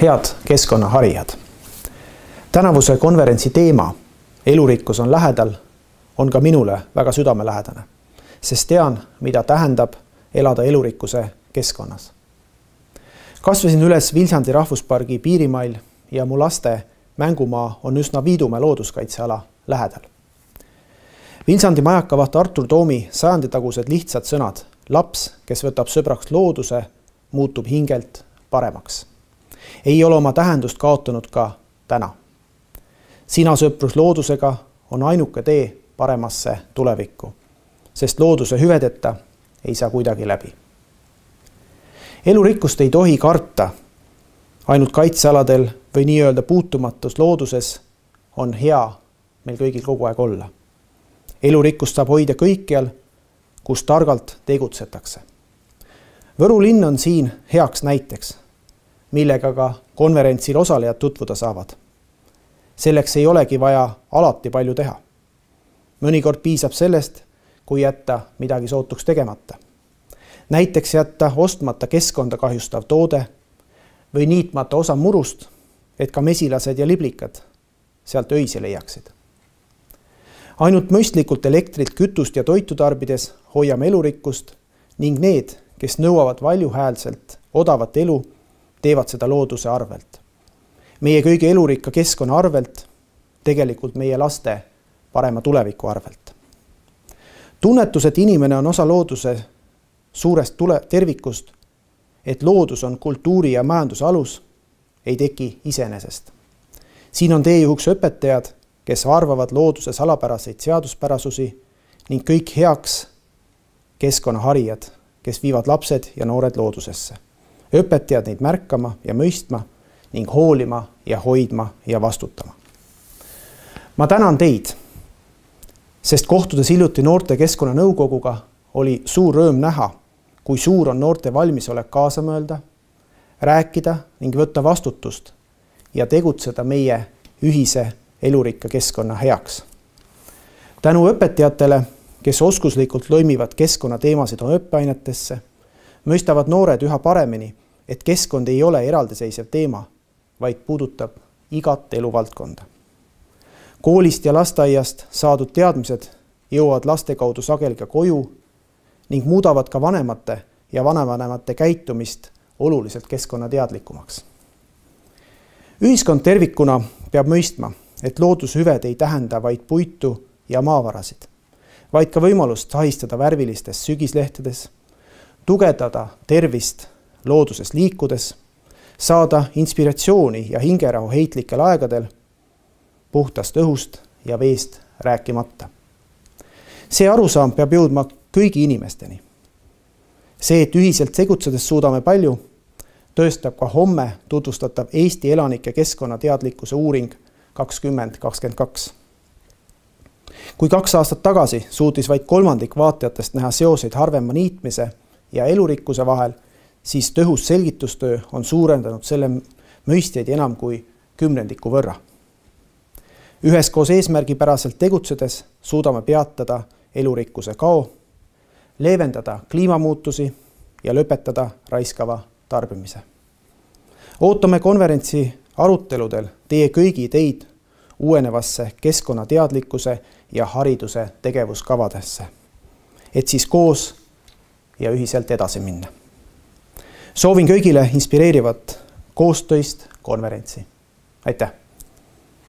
Head keskkonnaharijad! Tänavuse konverentsi teema Elurikkus on lähedal on ka minule väga südamelähedane, sest tean, mida tähendab elada elurikkuse keskkonnas. Kasvasin üles Vilsandi rahvuspargi piirimail ja mu laste mängumaa on üsna Viidumäe looduskaitseala lähedal. Vilsandi majakavaht Artur Toomi sajanditagused lihtsad sõnad: laps, kes võtab sõbraks looduse, muutub hingelt paremaks. Ei ole oma tähendust kaotanud ka täna. Sina sõprus loodusega on ainuke tee paremasse tulevikku, sest looduse hüvedeta ei saa kuidagi läbi. Elurikkust ei tohi karta. Ainult kaitsealadel või nii-öelda puutumatus looduses on hea meil kõigil kogu aeg olla. Elurikkust saab hoida kõikjal, kus targalt tegutsetakse. Võru linn on siin heaks näiteks, millega ka konverentsil osalejad tutvuda saavad. Selleks ei olegi vaja alati palju teha. Mõnikord piisab sellest, kui jätta midagi sootuks tegemata. Näiteks jätta ostmata keskkonda kahjustav toode või niitmata osa murust, et ka mesilased ja liblikad sealt öisi leiaksid. Ainult mõistlikult elektrit, kütust ja toitu tarbides hoiame elurikkust ning need, kes nõuavad valjuhäälselt odavat elu, teevad seda looduse arvelt. Meie kõige elurikka keskkonna arvelt, tegelikult meie laste parema tuleviku arvelt. Tunnetus, et inimene on osa looduse suurest tervikust, et loodus on kultuuri ja majanduse alus, ei teki iseenesest. Siin on teejuhuks õpetajad, kes arvavad looduse salapäraseid seaduspärasusi ning kõik heaks keskkonnaharijad, kes viivad lapsed ja noored loodusesse. Õpetajad neid märkama ja mõistma ning hoolima ja hoidma ja vastutama. Ma tänan teid, sest kohtudes hiljuti noorte keskkonnanõukoguga oli suur rõõm näha, kui suur on noorte valmisolek kaasa mõelda, rääkida ning võtta vastutust ja tegutseda meie ühise elurikka keskkonna heaks. Tänu õpetajatele, kes oskuslikult lõimivad keskkonnateemasid oma õppeainetesse, mõistavad noored üha paremini, et keskkond ei ole eraldiseisev teema, vaid puudutab igat eluvaldkonda. Koolist ja lasteaiast saadud teadmised jõuavad laste kaudu sageli ka koju ning muudavad ka vanemate ja vanavanemate käitumist oluliselt keskkonnateadlikumaks. Ühiskond tervikuna peab mõistma, et loodushüved ei tähenda vaid puitu ja maavarasid, vaid ka võimalust sahistada värvilistes sügislehtedes, tugevdada tervist looduses liikudes, saada inspiratsiooni ja hingerahu heitlikel aegadel, puhtast õhust ja veest rääkimata. See arusaam peab jõudma kõigi inimesteni. See, et ühiselt tegutsedes suudame palju, tõestab ka homme tutvustatav Eesti elanike keskkonnateadlikkuse uuring 2022. Kui 2 aastat tagasi suutis vaid kolmandik vaatajatest näha seoseid harvema niitmise ja elurikkuse vahel, siis tõhus selgitustöö on suurendanud selle mõistjaid enam kui 10% võrra. Üheskoos eesmärgipäraselt tegutsedes suudame peatada elurikkuse kao, leevendada kliimamuutusi ja lõpetada raiskava tarbimise. Ootame konverentsi aruteludel teie kõigi ideid uuenevasse keskkonnateadlikkuse ja hariduse tegevuskavadesse, et siis koos ja ühiselt edasi minna. Soovin kõigile inspireerivat koostöist konverentsi. Aitäh!